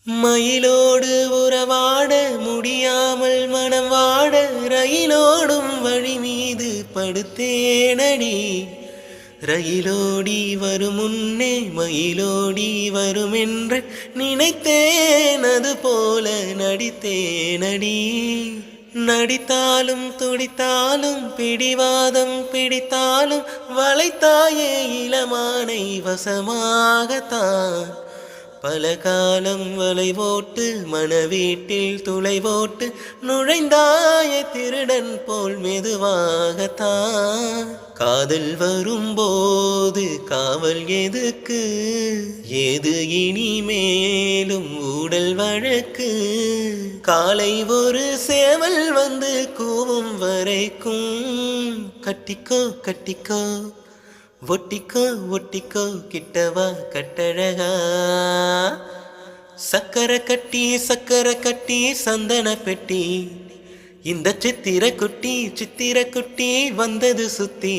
மயிலோடு உறவாட முடியாமல் மனம் வாட ரயிலோடும் வழி மீது படுத்தேனடி. ரயிலோடி வரும் முன்னே மயிலோடி வருமென்று நினைத்தேன், அது போல நடித்தேனடி. நடித்தாலும் துடித்தாலும் பிடிவாதம் பிடித்தாலும் வளைத்தாயே இளமானை வசமாகத்தான். பல காலம் வலை போட்டு மனவீட்டில் துளை போட்டு நுழைந்தாய திருடன் போல் மெதுவாகத்தான். காதல் வரும்போது காவல் எதுக்கு, ஏது இனிமேலும் ஊடல் வழக்கு. காலை ஒரு சேவல் வந்து கூவும் வரைக்கும் கட்டிக்கோ கட்டிக்கோ ஒட்டிக்கோ ஒட்டிக்கோ கிட்டவா கட்டழகா. சக்கரை கட்டி சந்தன பெட்டி, இந்த சித்திர குட்டி வந்தது சுத்தி.